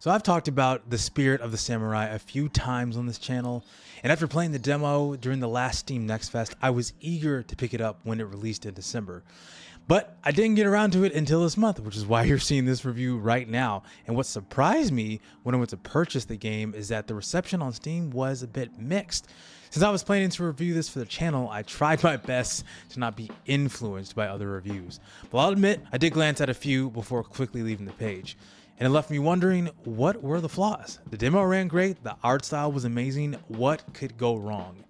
So I've talked about the Spirit of the Samurai a few times on this channel, and after playing the demo during the last Steam Next Fest, I was eager to pick it up when it released in December. But I didn't get around to it until this month, which is why you're seeing this review right now. And what surprised me when I went to purchase the game is that the reception on Steam was a bit mixed. Since I was planning to review this for the channel, I tried my best to not be influenced by other reviews. But I'll admit, I did glance at a few before quickly leaving the page. And it left me wondering, what were the flaws? The demo ran great, the art style was amazing, what could go wrong?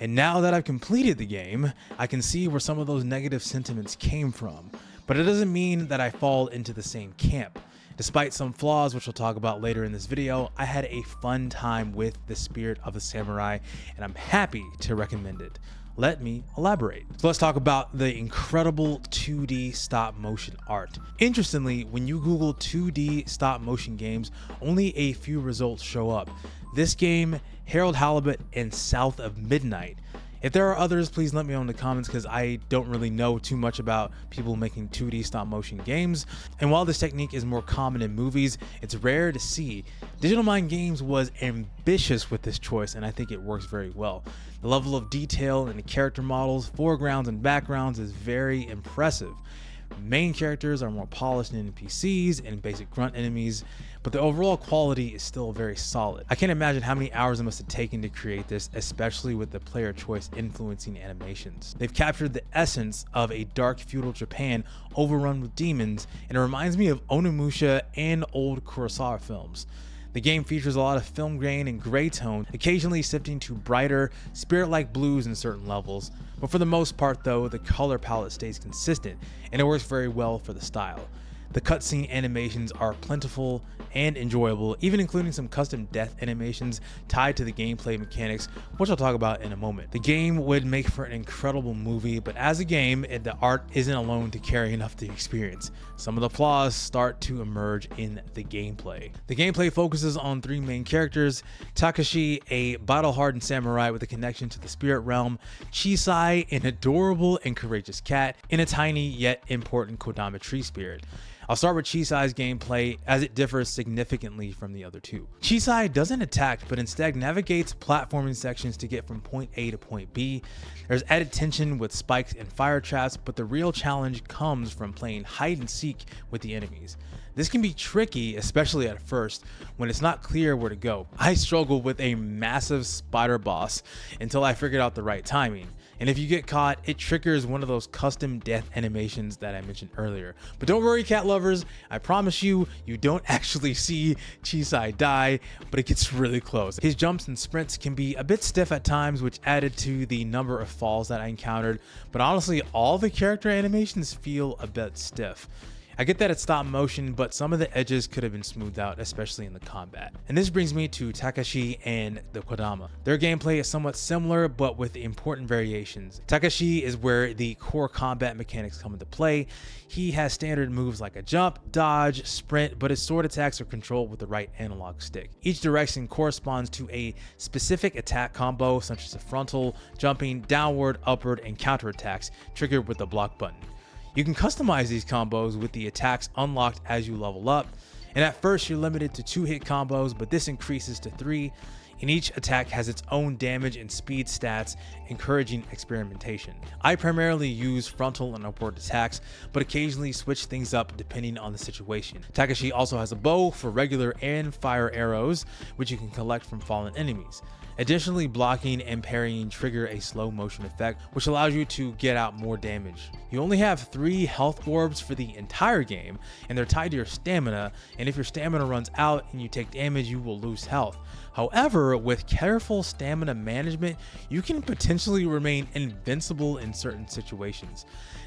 And now that I've completed the game, I can see where some of those negative sentiments came from. But it doesn't mean that I fall into the same camp. Despite some flaws, which we'll talk about later in this video, I had a fun time with the Spirit of the Samurai, and I'm happy to recommend it. Let me elaborate. So let's talk about the incredible 2D stop motion art. Interestingly, when you Google 2D stop motion games, only a few results show up. This game, Harold Halibut, and South of Midnight. If there are others, please let me know in the comments because I don't really know too much about people making 2D stop motion games. And while this technique is more common in movies, it's rare to see. Digital Mind Games was ambitious with this choice, and I think it works very well. The level of detail in the character models, foregrounds, and backgrounds is very impressive. Main characters are more polished than NPCs and basic grunt enemies, but the overall quality is still very solid. I can't imagine how many hours it must have taken to create this, especially with the player choice influencing animations. They've captured the essence of a dark feudal Japan overrun with demons, and it reminds me of Onimusha and old Kurosawa films. The game features a lot of film grain and gray tone, occasionally shifting to brighter, spirit-like blues in certain levels, but for the most part though, the color palette stays consistent, and it works very well for the style. The cutscene animations are plentiful and enjoyable, even including some custom death animations tied to the gameplay mechanics, which I'll talk about in a moment. The game would make for an incredible movie, but as a game, the art isn't alone to carry enough to experience. Some of the flaws start to emerge in the gameplay. The gameplay focuses on three main characters: Takashi, a battle-hardened samurai with a connection to the spirit realm; Chisai, an adorable and courageous cat; and a tiny yet important Kodama tree spirit. I'll start with Chisai's gameplay as it differs significantly from the other two. Chisai doesn't attack, but instead navigates platforming sections to get from point A to point B. There's added tension with spikes and fire traps, but the real challenge comes from playing hide and seek with the enemies. This can be tricky, especially at first, when it's not clear where to go. I struggled with a massive spider boss until I figured out the right timing. And if you get caught, it triggers one of those custom death animations that I mentioned earlier. But don't worry, cat lovers, I promise you, you don't actually see Chisai die, but it gets really close. His jumps and sprints can be a bit stiff at times, which added to the number of falls that I encountered. But honestly, all the character animations feel a bit stiff. I get that it's stop motion, but some of the edges could have been smoothed out, especially in the combat. And this brings me to Takashi and the Kodama. Their gameplay is somewhat similar, but with important variations. Takashi is where the core combat mechanics come into play. He has standard moves like a jump, dodge, sprint, but his sword attacks are controlled with the right analog stick. Each direction corresponds to a specific attack combo, such as a frontal, jumping, downward, upward, and counter attacks, triggered with the block button. You can customize these combos with the attacks unlocked as you level up, and at first you're limited to 2-hit combos, but this increases to 3, and each attack has its own damage and speed stats, encouraging experimentation. I primarily use frontal and upward attacks, but occasionally switch things up depending on the situation. Takashi also has a bow for regular and fire arrows, which you can collect from fallen enemies. Additionally, blocking and parrying trigger a slow motion effect, which allows you to get out more damage. You only have 3 health orbs for the entire game, and they're tied to your stamina, and if your stamina runs out and you take damage, you will lose health. However, with careful stamina management, you can potentially remain invincible in certain situations.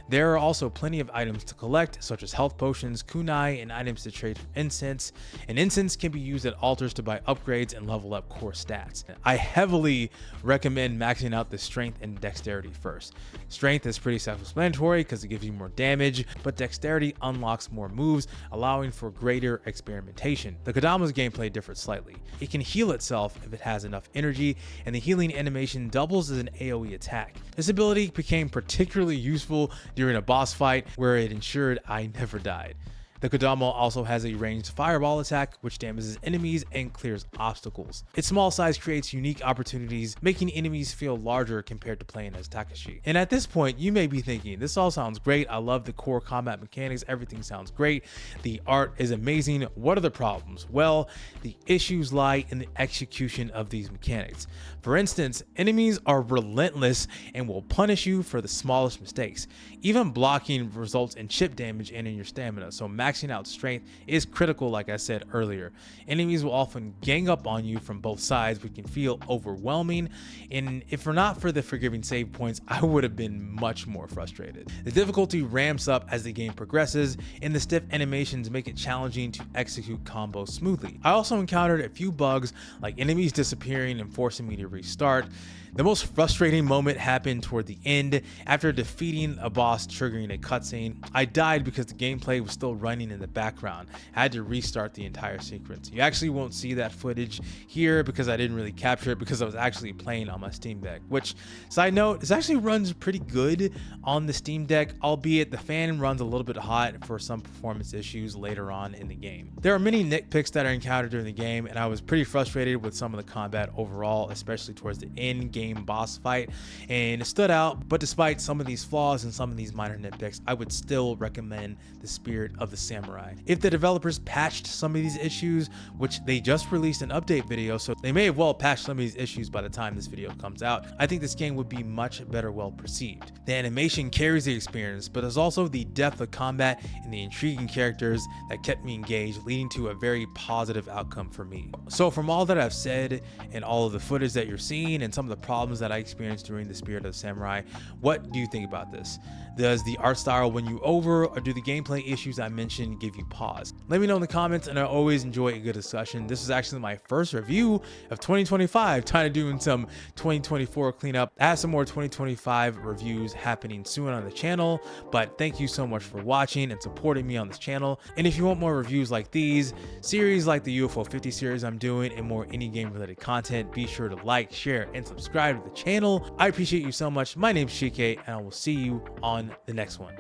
There are also plenty of items to collect, such as health potions, kunai, and items to trade for incense. And incense can be used at altars to buy upgrades and level up core stats. I heavily recommend maxing out the strength and dexterity first. Strength is pretty self-explanatory because it gives you more damage, but dexterity unlocks more moves, allowing for greater experimentation. The Kodama's gameplay differs slightly. It can heal itself if it has enough energy, and the healing animation doubles as an AoE attack. This ability became particularly useful during a boss fight where it ensured I never died. The Kodama also has a ranged fireball attack, which damages enemies and clears obstacles. Its small size creates unique opportunities, making enemies feel larger compared to playing as Takashi. And at this point, you may be thinking, this all sounds great. I love the core combat mechanics. Everything sounds great. The art is amazing. What are the problems? Well, the issues lie in the execution of these mechanics. For instance, enemies are relentless and will punish you for the smallest mistakes. Even blocking results in chip damage and in your stamina, so maxing out strength is critical like I said earlier. Enemies will often gang up on you from both sides, which can feel overwhelming, and if not for the forgiving save points, I would have been much more frustrated. The difficulty ramps up as the game progresses, and the stiff animations make it challenging to execute combos smoothly. I also encountered a few bugs like enemies disappearing and forcing me to restart. The most frustrating moment happened toward the end after defeating a boss triggering a cutscene. I died because the gameplay was still running in the background. I had to restart the entire sequence. You actually won't see that footage here because I didn't really capture it because I was actually playing on my Steam Deck, which, side note, this actually runs pretty good on the Steam Deck, albeit the fan runs a little bit hot for some performance issues later on in the game. There are many nitpicks that are encountered during the game, and I was pretty frustrated with some of the combat overall, especially towards the end game boss fight, and it stood out. But despite some of these flaws and some of these minor nitpicks, I would still recommend the Spirit of the Samurai. If the developers patched some of these issues, which they just released an update video, so they may have well patched some of these issues by the time this video comes out, I think this game would be much better well perceived. The animation carries the experience, but there's also the depth of combat and the intriguing characters that kept me engaged, leading to a very positive outcome for me. So from all that I've said and all of the footage that you're seeing and some of the problems that I experienced during the Spirit of the Samurai, what do you think about this? Does the art style win you over, or do the gameplay issues I mentioned give you pause? Let me know in the comments, and I always enjoy a good discussion. This is actually my first review of 2025, trying to do some 2024 cleanup. I have some more 2025 reviews happening soon on the channel, but thank you so much for watching and supporting me on this channel. And if you want more reviews like these, series like the UFO 50 series I'm doing, and more indie game related content, be sure to like, share, and subscribe to the channel. I appreciate you so much. My name's Shike, and I will see you on the next one.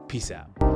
Peace out.